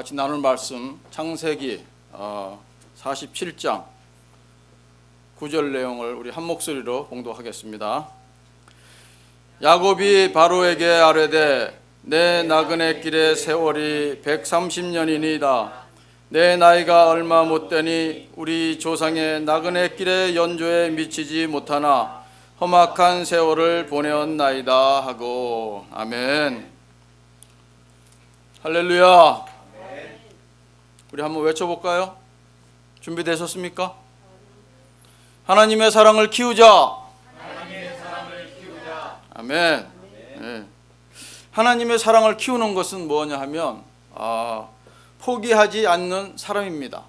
같이 나눌 말씀 창세기 47장 9절 내용을 우리 한 목소리로 봉독하겠습니다. 야곱이 바로에게 아뢰되 내 나그네 길의 세월이 130년이니이다. 내 나이가 얼마 못되니 우리 조상의 나그네 길의 연조에 미치지 못하나 험악한 세월을 보내었나이다 하고. 아멘. 할렐루야. 우리 한번 외쳐볼까요? 준비되셨습니까? 하나님의 사랑을 키우자. 아멘. 네. 하나님의 사랑을 키우는 것은 뭐냐 하면 포기하지 않는 사람입니다.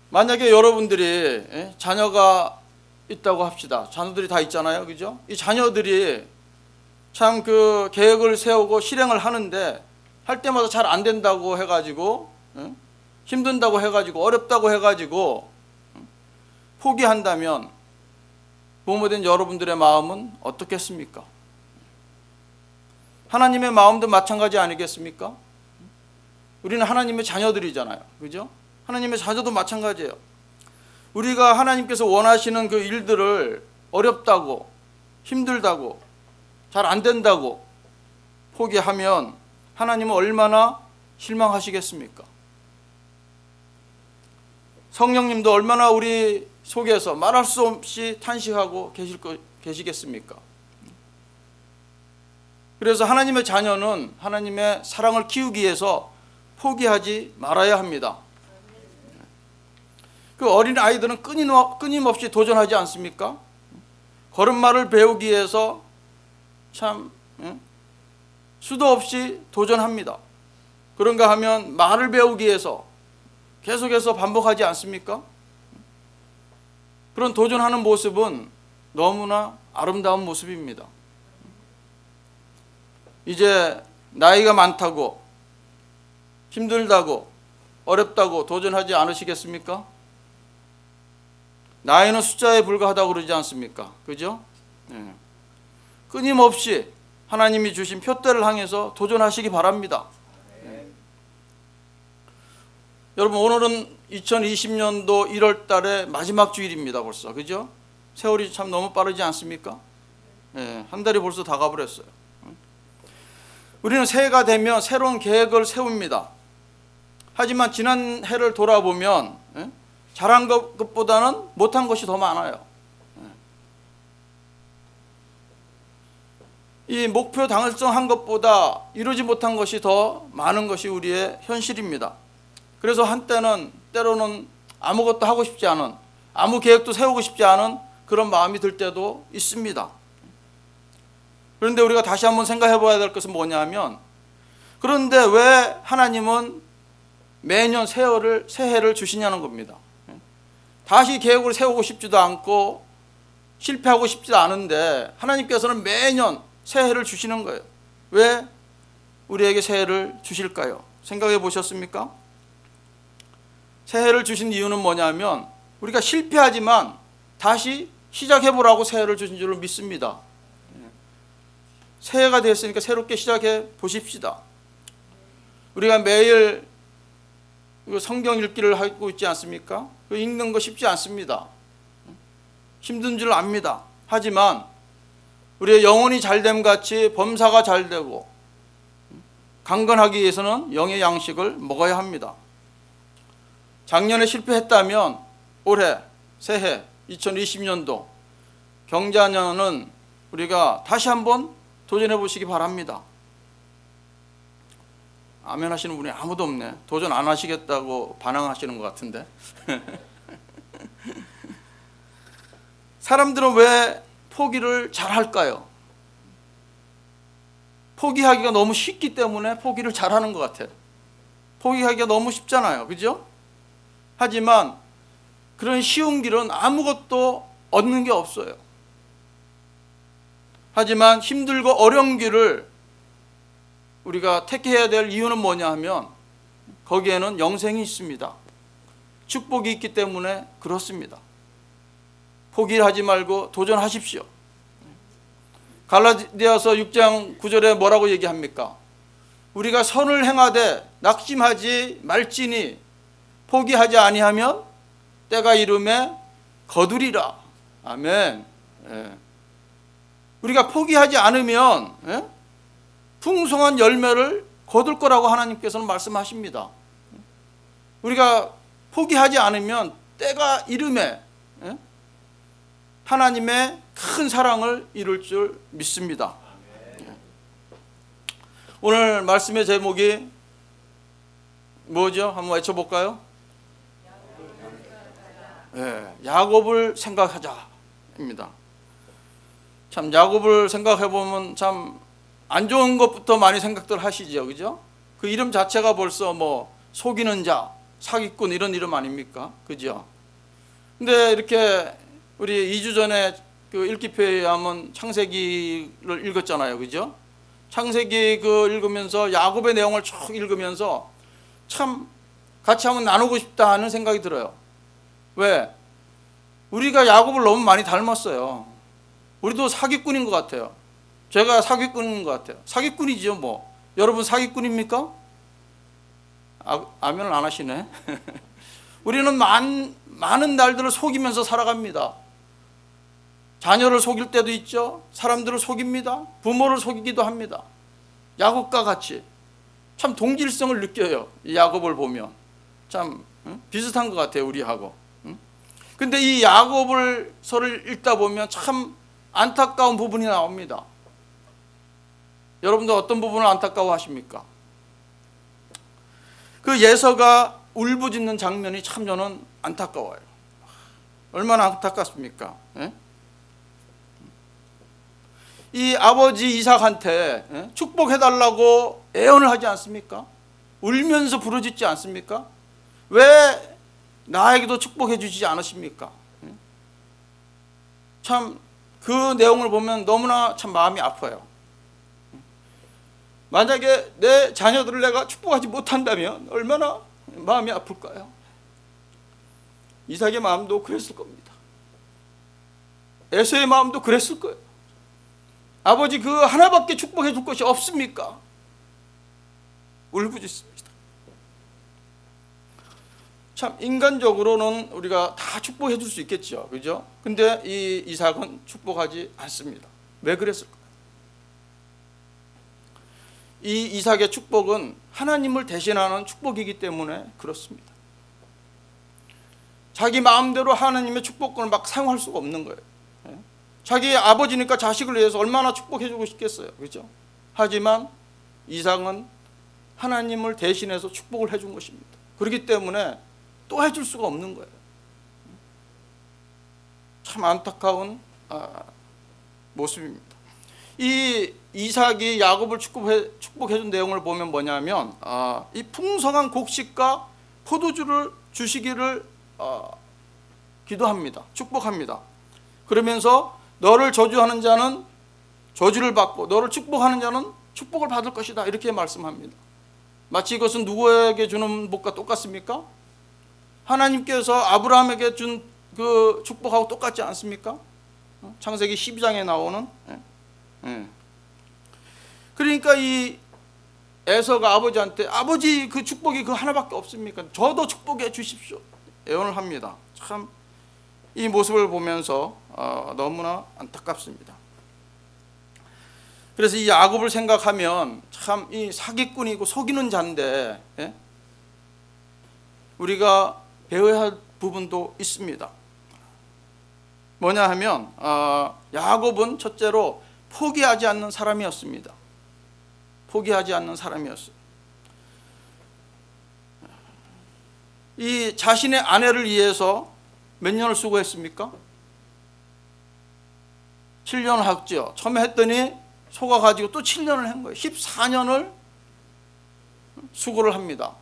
만약에 여러분들이 자녀가 있다고 합시다. 자녀들이 다 있잖아요, 그죠? 이 자녀들이 참 그 계획을 세우고 실행을 하는데 할 때마다 잘 안 된다고 해가지고 힘든다고 해가지고 어렵다고 해가지고 포기한다면 부모된 여러분들의 마음은 어떻겠습니까? 하나님의 마음도 마찬가지 아니겠습니까? 우리는 하나님의 자녀들이잖아요, 그죠? 하나님의 자녀도 마찬가지예요. 우리가 하나님께서 원하시는 그 일들을 어렵다고 힘들다고 잘 안 된다고 포기하면 하나님은 얼마나 실망하시겠습니까? 성령님도 얼마나 우리 속에서 말할 수 없이 탄식하고 계시겠습니까? 그래서 하나님의 자녀는 하나님의 사랑을 키우기 위해서 포기하지 말아야 합니다. 그 어린 아이들은 끊임없이 도전하지 않습니까? 걸음마를 배우기 위해서 참 수도 없이 도전합니다. 그런가 하면 말을 배우기 위해서 계속해서 반복하지 않습니까? 그런 도전하는 모습은 너무나 아름다운 모습입니다. 이제 나이가 많다고 힘들다고 어렵다고 도전하지 않으시겠습니까? 나이는 숫자에 불과하다고 그러지 않습니까? 그죠? 네. 끊임없이 하나님이 주신 표대를 향해서 도전하시기 바랍니다. 네. 여러분, 오늘은 2020년도 1월 달의 마지막 주일입니다. 벌써, 그죠? 세월이 참 너무 빠르지 않습니까? 네. 한 달이 벌써 다 가버렸어요. 우리는 새해가 되면 새로운 계획을 세웁니다. 하지만 지난 해를 돌아보면 잘한 것보다는 못한 것이 더 많아요. 이 목표 달성한 것보다 이루지 못한 것이 더 많은 것이 우리의 현실입니다. 그래서 한때는 때로는 아무것도 하고 싶지 않은, 아무 계획도 세우고 싶지 않은 그런 마음이 들 때도 있습니다. 그런데 우리가 다시 한번 생각해 봐야 될 것은 뭐냐면, 그런데 왜 하나님은 매년 새해를 주시냐는 겁니다. 다시 계획을 세우고 싶지도 않고 실패하고 싶지도 않은데 하나님께서는 매년 새해를 주시는 거예요. 왜 우리에게 새해를 주실까요? 생각해 보셨습니까? 새해를 주신 이유는 뭐냐면 우리가 실패하지만 다시 시작해 보라고 새해를 주신 줄로 믿습니다. 새해가 됐으니까 새롭게 시작해 보십시다. 우리가 매일 성경 읽기를 하고 있지 않습니까? 읽는 거 쉽지 않습니다. 힘든 줄 압니다. 하지만 우리의 영혼이 잘됨 같이 범사가 잘되고 강건하기 위해서는 영의 양식을 먹어야 합니다. 작년에 실패했다면 올해 새해 2020년도 경자년은 우리가 다시 한번 도전해 보시기 바랍니다. 아멘 하시는 분이 아무도 없네. 도전 안 하시겠다고 반항하시는 것 같은데. 사람들은 왜 포기를 잘 할까요? 포기하기가 너무 쉽기 때문에 포기를 잘 하는 것 같아요. 포기하기가 너무 쉽잖아요, 그죠? 하지만 그런 쉬운 길은 아무것도 얻는 게 없어요. 하지만 힘들고 어려운 길을 우리가 택해야 될 이유는 뭐냐 하면 거기에는 영생이 있습니다. 축복이 있기 때문에 그렇습니다. 포기를 하지 말고 도전하십시오. 갈라디아서 6장 9절에 뭐라고 얘기합니까? 우리가 선을 행하되 낙심하지 말지니 포기하지 아니하면 때가 이름에 거두리라. 아멘. 예. 우리가 포기하지 않으면 풍성한 열매를 거둘 거라고 하나님께서는 말씀하십니다. 우리가 포기하지 않으면 때가 이름에 하나님의 큰 사랑을 이룰 줄 믿습니다. 오늘 말씀의 제목이 뭐죠? 한번 외쳐볼까요? 야곱을 생각하자입니다. 참 야곱을 생각해 보면 참 안 좋은 것부터 많이 생각들 하시죠, 그죠? 그 이름 자체가 벌써 뭐 속이는 자, 사기꾼 이런 이름 아닙니까, 그죠? 근데 이렇게 우리 2주 전에 그 읽기표에 하면 창세기를 읽었잖아요, 그죠? 창세기 그 읽으면서 야곱의 내용을 쭉 읽으면서 참 같이 한번 나누고 싶다 하는 생각이 들어요. 왜? 우리가 야곱을 너무 많이 닮았어요. 우리도 사기꾼인 것 같아요. 제가 사기꾼인 것 같아요. 사기꾼이죠 뭐. 여러분 사기꾼입니까? 아멘을 안 하시네. 우리는 많은 날들을 속이면서 살아갑니다. 자녀를 속일 때도 있죠. 사람들을 속입니다. 부모를 속이기도 합니다. 야곱과 같이 참 동질성을 느껴요. 이 야곱을 보면 참 비슷한 것 같아요, 우리하고. 근데 이 야곱을 서를 읽다 보면 참 안타까운 부분이 나옵니다. 여러분도 어떤 부분을 안타까워하십니까? 그 예서가 울부짖는 장면이 참 저는 안타까워요. 얼마나 안타깝습니까? 이 아버지 이삭한테 축복해달라고 애원을 하지 않습니까? 울면서 부르짖지 않습니까? 왜 나에게도 축복해 주시지 않으십니까? 참 그 내용을 보면 너무나 참 마음이 아파요. 만약에 내 자녀들을 내가 축복하지 못한다면 얼마나 마음이 아플까요? 이삭의 마음도 그랬을 겁니다. 에서의 마음도 그랬을 거예요. 아버지 그 하나밖에 축복해 줄 것이 없습니까? 울부짖습니다. 참 인간적으로는 우리가 다 축복해 줄 수 있겠죠, 그죠? 근데 이 이삭은 축복하지 않습니다. 왜 그랬을까요? 이 이삭의 축복은 하나님을 대신하는 축복이기 때문에 그렇습니다. 자기 마음대로 하나님의 축복권을 막 사용할 수가 없는 거예요. 자기 아버지니까 자식을 위해서 얼마나 축복해 주고 싶겠어요, 그죠? 하지만 이삭은 하나님을 대신해서 축복을 해준 것입니다. 그렇기 때문에 또 해줄 수가 없는 거예요. 참 안타까운 모습입니다. 이 이삭이 야곱을 축복해준 내용을 보면 뭐냐면 이 풍성한 곡식과 포도주를 주시기를 기도합니다. 축복합니다. 그러면서 너를 저주하는 자는 저주를 받고 너를 축복하는 자는 축복을 받을 것이다, 이렇게 말씀합니다. 마치 이것은 누구에게 주는 복과 똑같습니까? 하나님께서 아브라함에게 준 그 축복하고 똑같지 않습니까? 창세기 12장에 나오는. 그러니까 이 에서가 아버지한테 아버지 그 축복이 그 하나밖에 없습니까? 저도 축복해 주십시오, 애원을 합니다. 참 이 모습을 보면서 너무나 안타깝습니다. 그래서 이 야곱을 생각하면 참 이 사기꾼이고 속이는 자인데 우리가 배워야 할 부분도 있습니다. 뭐냐 하면 야곱은 첫째로 포기하지 않는 사람이었습니다. 포기하지 않는 사람이었어요. 이 자신의 아내를 위해서 몇 년을 수고했습니까? 7년을 했죠. 처음에 했더니 속아가지고 또 7년을 한 거예요. 14년을 수고를 합니다.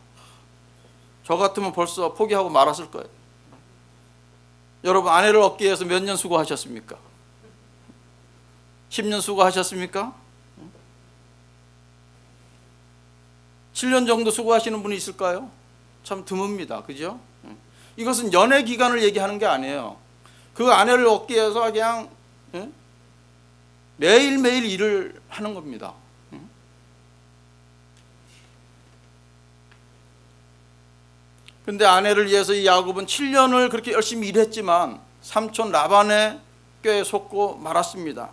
저 같으면 벌써 포기하고 말았을 거예요. 여러분 아내를 얻기 위해서 몇 년 수고하셨습니까? 10년 수고하셨습니까? 7년 정도 수고하시는 분이 있을까요? 참 드뭅니다. 그죠? 이것은 연애 기간을 얘기하는 게 아니에요. 그 아내를 얻기 위해서 그냥 매일매일 일을 하는 겁니다. 근데 아내를 위해서 이 야곱은 7년을 그렇게 열심히 일했지만 삼촌 라반의 꾀에 속고 말았습니다.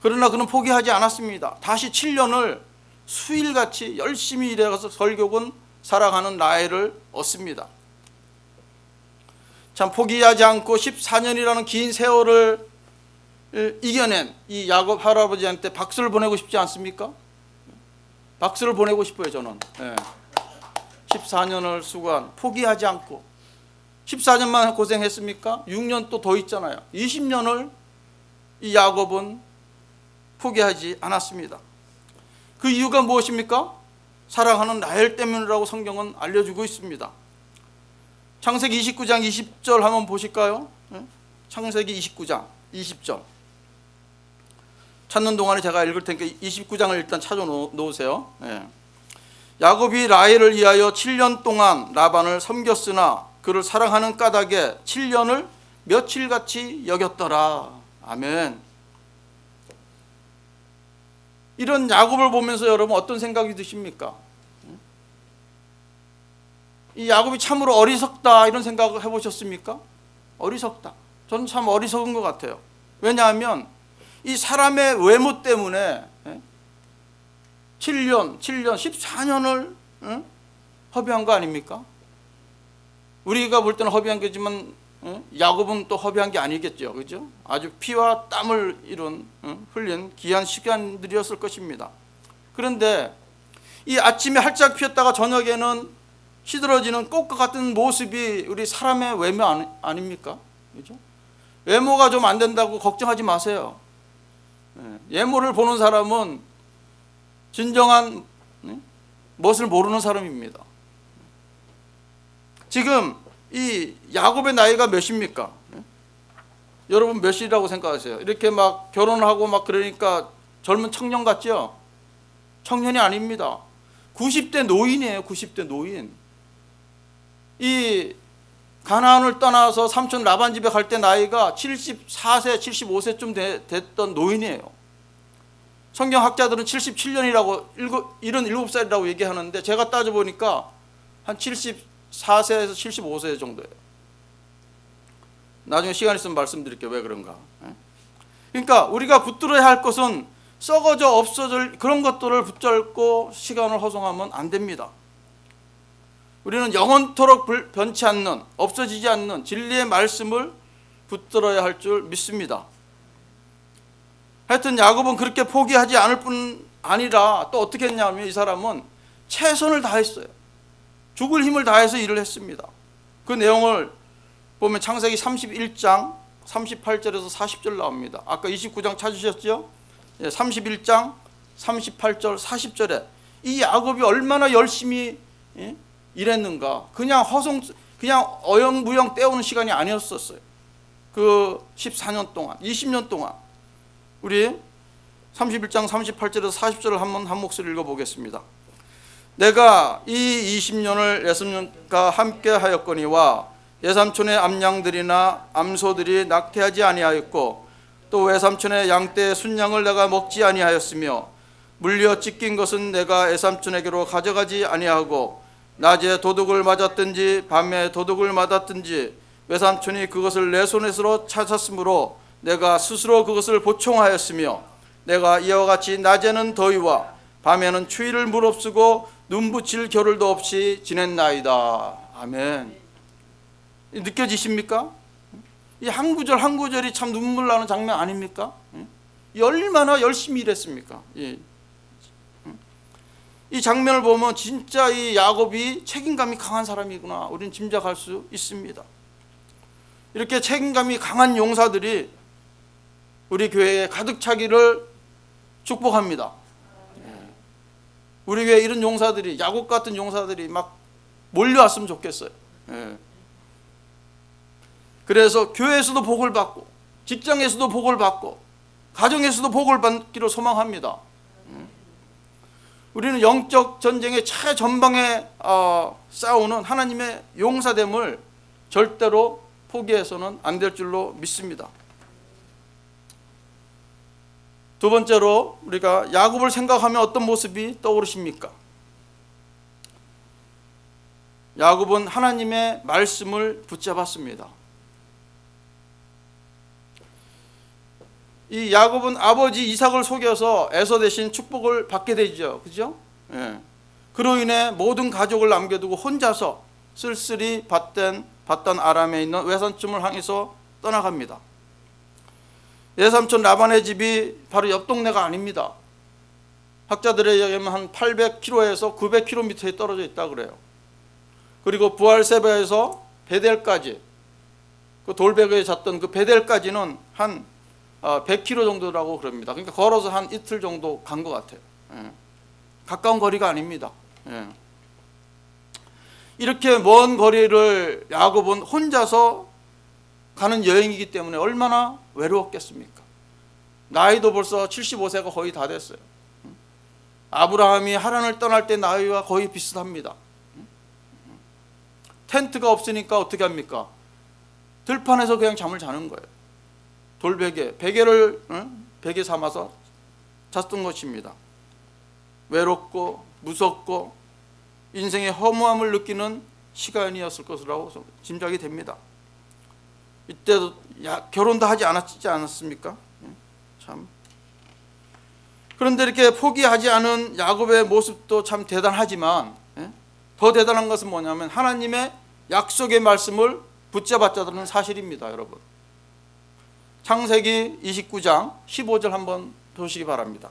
그러나 그는 포기하지 않았습니다. 다시 7년을 수일같이 열심히 일해서 결국은 살아가는 라헬을 얻습니다. 참 포기하지 않고 14년이라는 긴 세월을 이겨낸 이 야곱 할아버지한테 박수를 보내고 싶지 않습니까? 박수를 보내고 싶어요, 저는. 14년을 수고한, 포기하지 않고 14년만 고생했습니까? 6년 또 더 있잖아요. 20년을 이 야곱은 포기하지 않았습니다. 그 이유가 무엇입니까? 사랑하는 라헬 때문이라고 성경은 알려주고 있습니다. 창세기 29장 20절 한번 보실까요? 창세기 29장 20절 찾는 동안에 제가 읽을 테니까 29장을 일단 찾아 놓으세요. 야곱이 라헬을 위하여 7년 동안 라반을 섬겼으나 그를 사랑하는 까닭에 7년을 며칠같이 여겼더라. 아멘. 이런 야곱을 보면서 여러분 어떤 생각이 드십니까? 이 야곱이 참으로 어리석다 이런 생각을 해보셨습니까? 어리석다. 저는 참 어리석은 것 같아요. 왜냐하면 이 사람의 외모 때문에 7년, 14년을 허비한 거 아닙니까? 우리가 볼 때는 허비한 거지만 야곱은 또 허비한 게 아니겠죠. 그죠? 아주 피와 땀을 흘린 귀한 시간들이었을 것입니다. 그런데 이 아침에 활짝 피었다가 저녁에는 시들어지는 꽃과 같은 모습이 우리 사람의 외모 아닙니까? 그죠? 외모가 좀 안 된다고 걱정하지 마세요. 외모를 보는 사람은 진정한 멋을 모르는 사람입니다. 지금 이 야곱의 나이가 몇입니까? 여러분 몇이라고 생각하세요? 이렇게 막 결혼하고 막 그러니까 젊은 청년 같죠? 청년이 아닙니다. 90대 노인이에요. 90대 노인. 이 가나안을 떠나서 삼촌 라반 집에 갈 때 나이가 74세, 75세쯤 됐던 노인이에요. 성경학자들은 77년이라고 77살이라고 얘기하는데 제가 따져보니까 한 74세에서 75세 정도예요. 나중에 시간 있으면 말씀드릴게요. 왜 그런가. 그러니까 우리가 붙들어야 할 것은 썩어져 없어질 그런 것들을 붙잡고 시간을 허송하면 안 됩니다. 우리는 영원토록 변치 않는, 없어지지 않는 진리의 말씀을 붙들어야 할 줄 믿습니다. 하여튼 야곱은 그렇게 포기하지 않을 뿐 아니라 또 어떻게 했냐면 이 사람은 최선을 다했어요. 죽을 힘을 다해서 일을 했습니다. 그 내용을 보면 창세기 31장 38절에서 40절 나옵니다. 아까 29장 찾으셨죠? 31장 38절 40절에 이 야곱이 얼마나 열심히 일했는가. 그냥 어영부영 때우는 시간이 아니었었어요. 그 14년 동안, 20년 동안. 우리 31장 38절에서 40절을 한번 한 목소리 읽어보겠습니다. 내가 이 20년을 예수님과 함께 하였거니와 예삼촌의 암양들이나 암소들이 낙태하지 아니하였고 또 외삼촌의 양떼의 순양을 내가 먹지 아니하였으며 물려 찢긴 것은 내가 외삼촌에게로 가져가지 아니하고 낮에 도둑을 맞았든지 밤에 도둑을 맞았든지 외삼촌이 그것을 내 손에서 찾았으므로 내가 스스로 그것을 보충하였으며 내가 이와 같이 낮에는 더위와 밤에는 추위를 무릅쓰고 눈붙일 겨를도 없이 지냈나이다. 아멘. 느껴지십니까? 이 한 구절 한 구절이 참 눈물 나는 장면 아닙니까? 얼마나 열심히 일했습니까? 이 장면을 보면 진짜 이 야곱이 책임감이 강한 사람이구나 우리는 짐작할 수 있습니다. 이렇게 책임감이 강한 용사들이 우리 교회에 가득 차기를 축복합니다. 우리 교회에 이런 용사들이, 야곱 같은 용사들이 막 몰려왔으면 좋겠어요. 그래서 교회에서도 복을 받고 직장에서도 복을 받고 가정에서도 복을 받기를 소망합니다. 우리는 영적 전쟁의 최전방에 싸우는 하나님의 용사됨을 절대로 포기해서는 안 될 줄로 믿습니다. 두 번째로 우리가 야곱을 생각하면 어떤 모습이 떠오르십니까? 야곱은 하나님의 말씀을 붙잡았습니다. 이 야곱은 아버지 이삭을 속여서 에서 대신 축복을 받게 되죠. 그죠? 예. 그로 인해 모든 가족을 남겨두고 혼자서 쓸쓸히 받던 아람에 있는 외삼촌을 향해서 떠나갑니다. 외삼촌 라반의 집이 바로 옆 동네가 아닙니다. 학자들에 의하면 한 800km에서 900km에 떨어져 있다 그래요. 그리고 부알세바에서 베델까지, 그 돌베개에 잤던 그 베델까지는 한 100km 정도라고 그럽니다. 그러니까 걸어서 한 이틀 정도 간 것 같아요. 예. 가까운 거리가 아닙니다. 예. 이렇게 먼 거리를 야곱은 혼자서 가는 여행이기 때문에 얼마나 외로웠겠습니까? 나이도 벌써 75세가 거의 다 됐어요. 아브라함이 하란을 떠날 때 나이와 거의 비슷합니다. 텐트가 없으니까 어떻게 합니까? 들판에서 그냥 잠을 자는 거예요. 돌베개, 베개를 베개 삼아서 잤던 것입니다. 외롭고 무섭고 인생의 허무함을 느끼는 시간이었을 것이라고 짐작이 됩니다. 이때도 결혼도 하지 않았습니까? 참. 그런데 이렇게 포기하지 않은 야곱의 모습도 참 대단하지만 더 대단한 것은 뭐냐면 하나님의 약속의 말씀을 붙잡았다는 사실입니다. 여러분, 창세기 29장 15절 한번 보시기 바랍니다.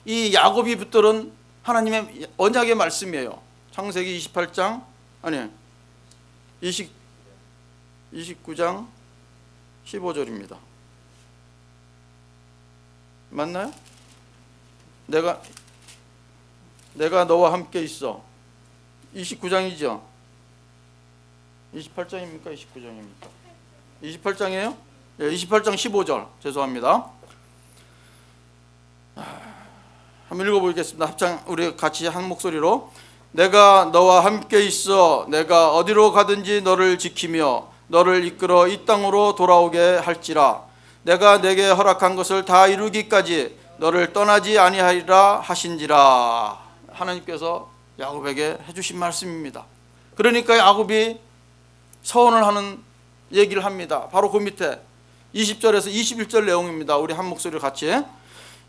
이 야곱이 붙들은 하나님의 언약의 말씀이에요. 창세기 29장 15절입니다. 맞나요? 내가 너와 함께 있어. 29장이죠? 28장입니까? 29장입니까? 28장이에요? 네, 28장 15절. 죄송합니다. 한번 읽어보겠습니다. 합창 우리 같이 한 목소리로. 내가 너와 함께 있어. 내가 어디로 가든지 너를 지키며 너를 이끌어 이 땅으로 돌아오게 할지라. 내가 내게 허락한 것을 다 이루기까지 너를 떠나지 아니하리라 하신지라. 하나님께서 야곱에게 해주신 말씀입니다. 그러니까 야곱이 서원을 하는 얘기를 합니다. 바로 그 밑에 20절에서 21절 내용입니다. 우리 한 목소리로 같이.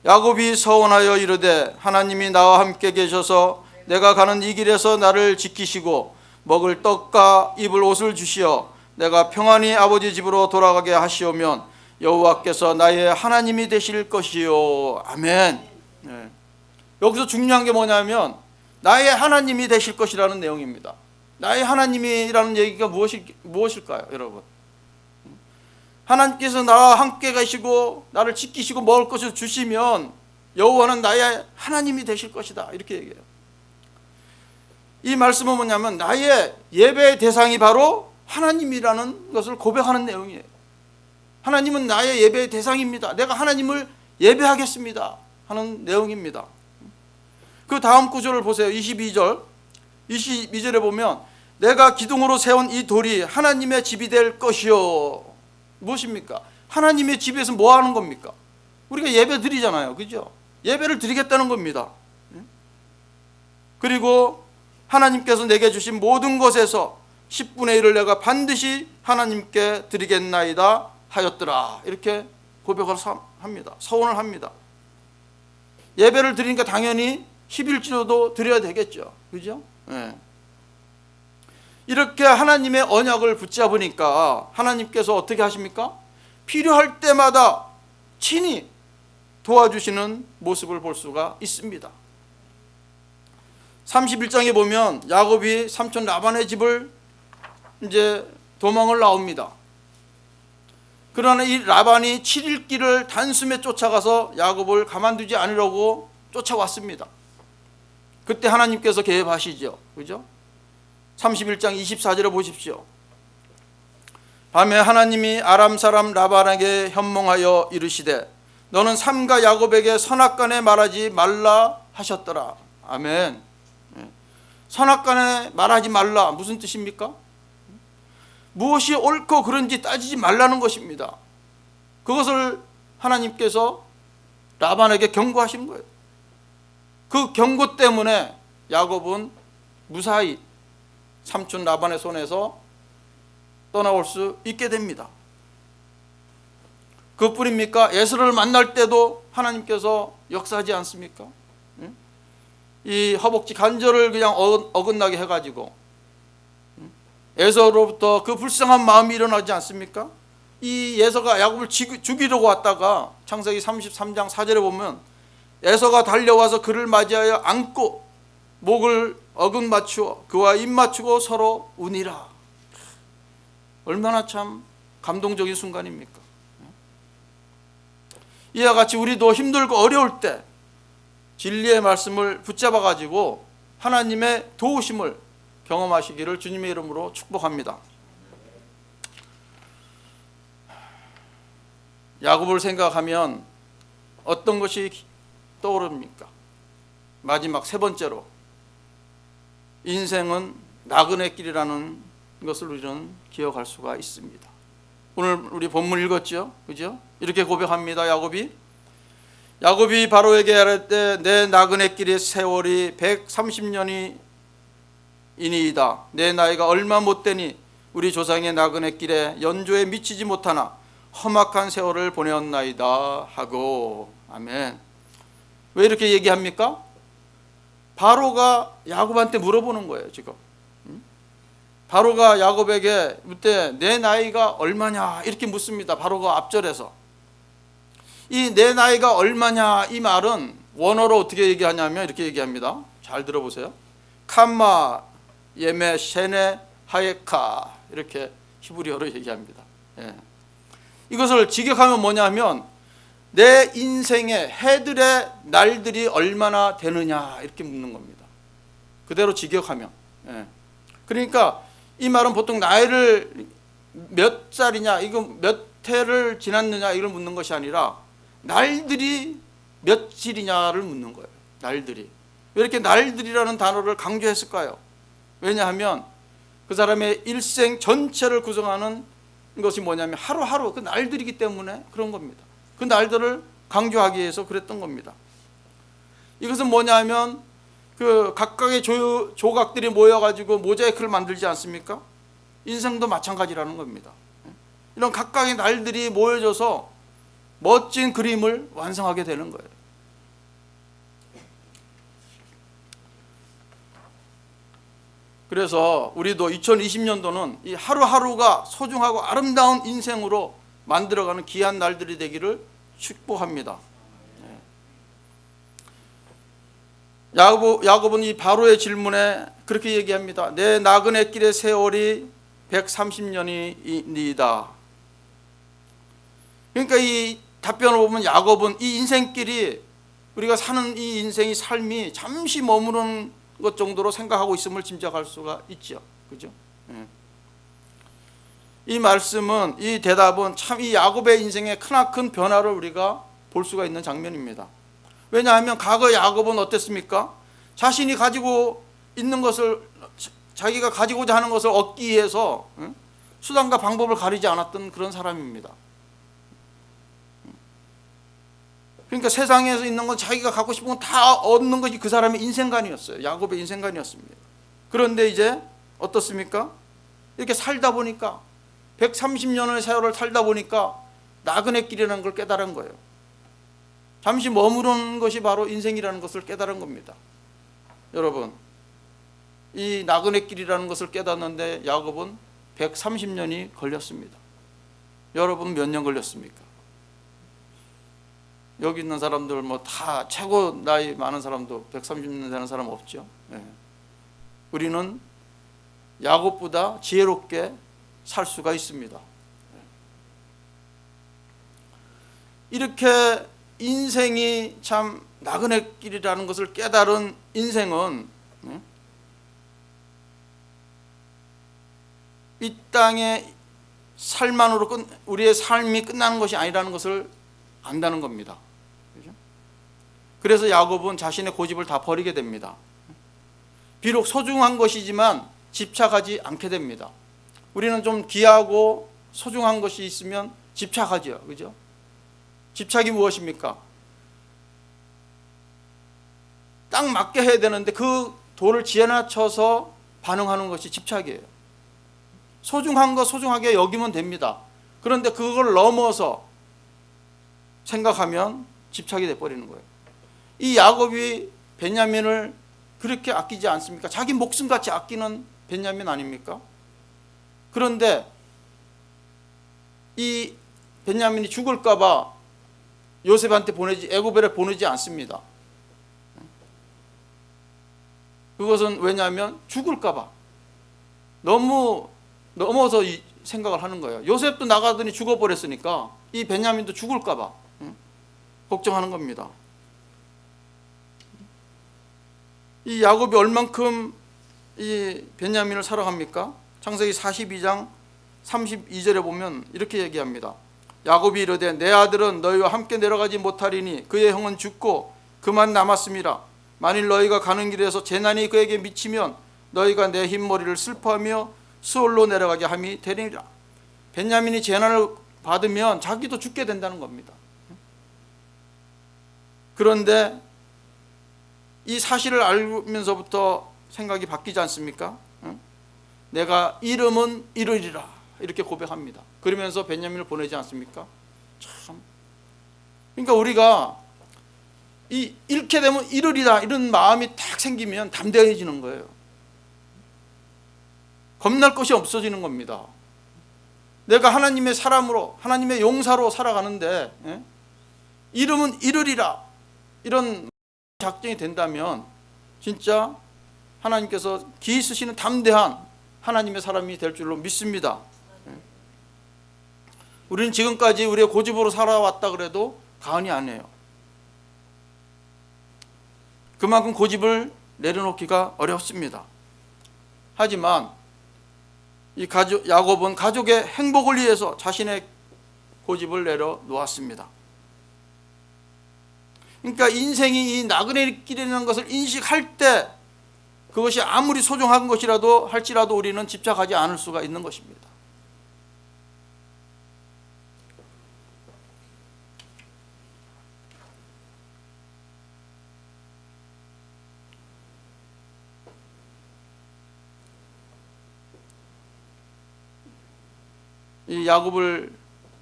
야곱이 서원하여 이르되 하나님이 나와 함께 계셔서 내가 가는 이 길에서 나를 지키시고 먹을 떡과 입을 옷을 주시어 내가 평안히 아버지 집으로 돌아가게 하시오면 여호와께서 나의 하나님이 되실 것이요. 아멘. 네. 여기서 중요한 게 뭐냐면 나의 하나님이 되실 것이라는 내용입니다. 나의 하나님이라는 얘기가 무엇일까요, 여러분? 하나님께서 나와 함께 가시고 나를 지키시고 먹을 것을 주시면 여호와는 나의 하나님이 되실 것이다, 이렇게 얘기해요. 이 말씀은 뭐냐면 나의 예배의 대상이 바로 하나님이라는 것을 고백하는 내용이에요. 하나님은 나의 예배의 대상입니다. 내가 하나님을 예배하겠습니다 하는 내용입니다. 그 다음 구절을 보세요. 22절에 보면 내가 기둥으로 세운 이 돌이 하나님의 집이 될 것이요. 무엇입니까? 하나님의 집에서 뭐 하는 겁니까? 우리가 예배 드리잖아요. 그죠? 예배를 드리겠다는 겁니다. 그리고 하나님께서 내게 주신 모든 것에서 10분의 1을 내가 반드시 하나님께 드리겠나이다 하였더라. 이렇게 고백을 합니다. 서원을 합니다. 예배를 드리니까 당연히 11조도 드려야 되겠죠. 그죠? 네. 이렇게 하나님의 언약을 붙잡으니까 하나님께서 어떻게 하십니까? 필요할 때마다 친히 도와주시는 모습을 볼 수가 있습니다. 31장에 보면 야곱이 삼촌 라반의 집을 이제 도망을 나옵니다. 그러나 이 라반이 7일 길을 단숨에 쫓아가서 야곱을 가만두지 않으려고 쫓아왔습니다. 그때 하나님께서 개입하시죠. 그죠? 31장 24절에 보십시오. 밤에 하나님이 아람 사람 라반에게 현몽하여 이르시되 너는 삼가 야곱에게 선악간에 말하지 말라 하셨더라. 아멘. 선악간에 말하지 말라, 무슨 뜻입니까? 무엇이 옳고 그른지 따지지 말라는 것입니다. 그것을 하나님께서 라반에게 경고하시는 거예요. 그 경고 때문에 야곱은 무사히 삼촌 라반의 손에서 떠나올 수 있게 됩니다. 그것뿐입니까? 에서를 만날 때도 하나님께서 역사하지 않습니까? 이 허벅지 관절을 그냥 어긋나게 해가지고 에서로부터 그 불쌍한 마음이 일어나지 않습니까? 이 에서가 야곱을 죽이려고 왔다가 창세기 33장 4절에 보면 에서가 달려와서 그를 맞이하여 안고 목을 어긋 맞추어 그와 입 맞추고 서로 우니라. 얼마나 참 감동적인 순간입니까? 이와 같이 우리도 힘들고 어려울 때 진리의 말씀을 붙잡아 가지고 하나님의 도우심을 경험하시기를 주님의 이름으로 축복합니다. 야곱을 생각하면 어떤 것이 떠오릅니까? 마지막 세 번째로 인생은 나그네 길이라는 것을 우리는 기억할 수가 있습니다. 오늘 우리 본문 읽었죠? 그죠? 이렇게 고백합니다. 야곱이 바로에게 말할 내 나그네 길의 세월이 130년이 이니이다. 내 나이가 얼마 못되니 우리 조상의 나그네 길에 연조에 미치지 못하나 험악한 세월을 보내었나이다 하고. 아멘. 왜 이렇게 얘기합니까? 바로가 야곱한테 물어보는 거예요. 지금 바로가 야곱에게 그때 내 나이가 얼마냐 이렇게 묻습니다. 바로가 앞절에서 이 내 나이가 얼마냐 이 말은 원어로 어떻게 얘기하냐면 이렇게 얘기합니다. 잘 들어보세요. 캄마 예메 셰네 하예카 이렇게 히브리어로 얘기합니다. 예. 이것을 직역하면 뭐냐면 내 인생의 해들의 날들이 얼마나 되느냐 이렇게 묻는 겁니다. 그대로 직역하면. 예. 그러니까 이 말은 보통 나이를 몇 살이냐 이거 몇 해를 지났느냐 이걸 묻는 것이 아니라 날들이 며칠이냐를 묻는 거예요. 날들이. 왜 이렇게 날들이라는 단어를 강조했을까요? 왜냐하면 그 사람의 일생 전체를 구성하는 것이 뭐냐면 하루하루 그 날들이기 때문에 그런 겁니다. 그 날들을 강조하기 위해서 그랬던 겁니다. 이것은 뭐냐면 그 각각의 조각들이 모여가지고 모자이크를 만들지 않습니까? 인생도 마찬가지라는 겁니다. 이런 각각의 날들이 모여져서 멋진 그림을 완성하게 되는 거예요. 그래서 우리도 2020년도는 이 하루하루가 소중하고 아름다운 인생으로 만들어가는 귀한 날들이 되기를 축복합니다. 야곱은 이 바로의 질문에 그렇게 얘기합니다. 내 나그네 길의 세월이 130년이니이다. 그러니까 이 답변을 보면 야곱은 이 인생길이 우리가 사는 이 인생의 삶이 잠시 머무는 것 정도로 생각하고 있음을 짐작할 수가 있죠. 그죠? 이 말씀은 이 대답은 참 이 야곱의 인생의 크나큰 변화를 우리가 볼 수가 있는 장면입니다. 왜냐하면 과거 야곱은 어땠습니까? 자신이 가지고 있는 것을 자기가 가지고자 하는 것을 얻기 위해서 수단과 방법을 가리지 않았던 그런 사람입니다. 그러니까 세상에서 있는 건 자기가 갖고 싶은 건 다 얻는 것이 그 사람의 인생관이었어요. 야곱의 인생관이었습니다. 그런데 이제 어떻습니까? 이렇게 살다 보니까 130년의 세월을 살다 보니까 나그네 길이라는 걸 깨달은 거예요. 잠시 머무르는 것이 바로 인생이라는 것을 깨달은 겁니다. 여러분, 이 나그네 길이라는 것을 깨닫는데 야곱은 130년이 걸렸습니다. 여러분 몇 년 걸렸습니까? 여기 있는 사람들 뭐 다 최고 나이 많은 사람도 130년 되는 사람 없죠. 네. 우리는 야곱보다 지혜롭게 살 수가 있습니다. 이렇게 인생이 참 나그네 길이라는 것을 깨달은 인생은 이 땅의 삶만으로 우리의 삶이 끝나는 것이 아니라는 것을 안다는 겁니다. 그래서 야곱은 자신의 고집을 다 버리게 됩니다. 비록 소중한 것이지만 집착하지 않게 됩니다. 우리는 좀 귀하고 소중한 것이 있으면 집착하죠. 그죠? 집착이 무엇입니까? 딱 맞게 해야 되는데 그 돌을 지어맞춰서 반응하는 것이 집착이에요. 소중한 거 소중하게 여기면 됩니다. 그런데 그걸 넘어서 생각하면 집착이 돼버리는 거예요. 이 야곱이 베냐민을 그렇게 아끼지 않습니까? 자기 목숨같이 아끼는 베냐민 아닙니까? 그런데 이 베냐민이 죽을까 봐 요셉한테 애굽에 보내지 않습니다. 그것은 왜냐하면 죽을까 봐 너무 넘어서 생각을 하는 거예요. 요셉도 나가더니 죽어버렸으니까 이 베냐민도 죽을까 봐 걱정하는 겁니다. 이 야곱이 얼만큼 이 베냐민을 사랑합니까? 창세기 42장 32절에 보면 이렇게 얘기합니다. 야곱이 이르되 내 아들은 너희와 함께 내려가지 못하리니 그의 형은 죽고 그만 남았음이라. 만일 너희가 가는 길에서 재난이 그에게 미치면 너희가 내 흰머리를 슬퍼하며 수월로 내려가게 함이 되리라. 베냐민이 재난을 받으면 자기도 죽게 된다는 겁니다. 그런데 이 사실을 알면서부터 생각이 바뀌지 않습니까? 내가 이름은 이르리라 이렇게 고백합니다. 그러면서 베냐민을 보내지 않습니까? 참. 그러니까 우리가 잃게 되면 이르리라 이런 마음이 딱 생기면 담대해지는 거예요. 겁날 것이 없어지는 겁니다. 내가 하나님의 사람으로 하나님의 용사로 살아가는데 이름은 이르리라 이런 작정이 된다면 진짜 하나님께서 기이 쓰시는 담대한 하나님의 사람이 될 줄로 믿습니다. 우리는 지금까지 우리의 고집으로 살아왔다 그래도 과언이 아니에요. 그만큼 고집을 내려놓기가 어렵습니다. 하지만 이 야곱은 가족의 행복을 위해서 자신의 고집을 내려놓았습니다. 그러니까 인생이 이 나그네 길이라는 것을 인식할 때 그것이 아무리 소중한 것이라도 할지라도 우리는 집착하지 않을 수가 있는 것입니다. 이 야곱을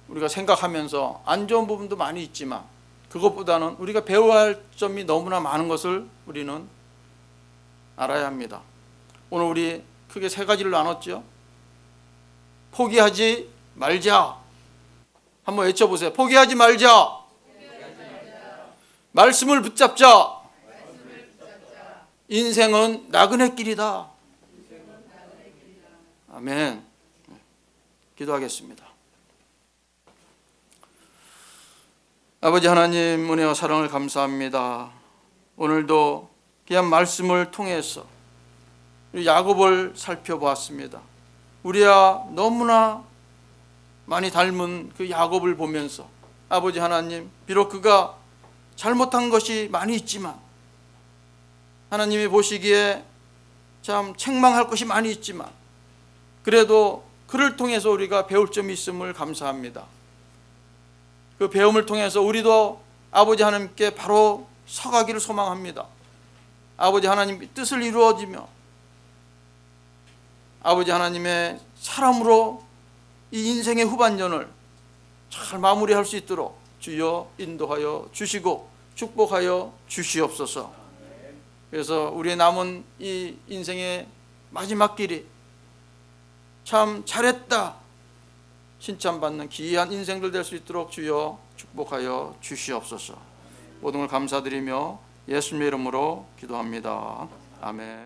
우리가 생각하면서 안 좋은 부분도 많이 있지만 그것보다는 우리가 배워야 할 점이 너무나 많은 것을 우리는 알아야 합니다. 오늘 우리 크게 세 가지를 나눴죠. 포기하지 말자. 한번 외쳐보세요. 포기하지 말자. 말씀을 붙잡자. 인생은 나그네 길이다. 아멘. 기도하겠습니다. 아버지 하나님 은혜와 사랑을 감사합니다. 오늘도 귀한 말씀을 통해서 야곱을 살펴보았습니다. 우리와 너무나 많이 닮은 그 야곱을 보면서 아버지 하나님 비록 그가 잘못한 것이 많이 있지만 하나님이 보시기에 참 책망할 것이 많이 있지만 그래도 그를 통해서 우리가 배울 점이 있음을 감사합니다. 그 배움을 통해서 우리도 아버지 하나님께 바로 서가기를 소망합니다. 아버지 하나님의 뜻을 이루어지며 아버지 하나님의 사람으로 이 인생의 후반전을 잘 마무리할 수 있도록 주여 인도하여 주시고 축복하여 주시옵소서. 그래서 우리의 남은 이 인생의 마지막 길이 참 잘했다 칭찬받는 귀한 인생들 될 수 있도록 주여 축복하여 주시옵소서. 모든 걸 감사드리며 예수님의 이름으로 기도합니다. 아멘.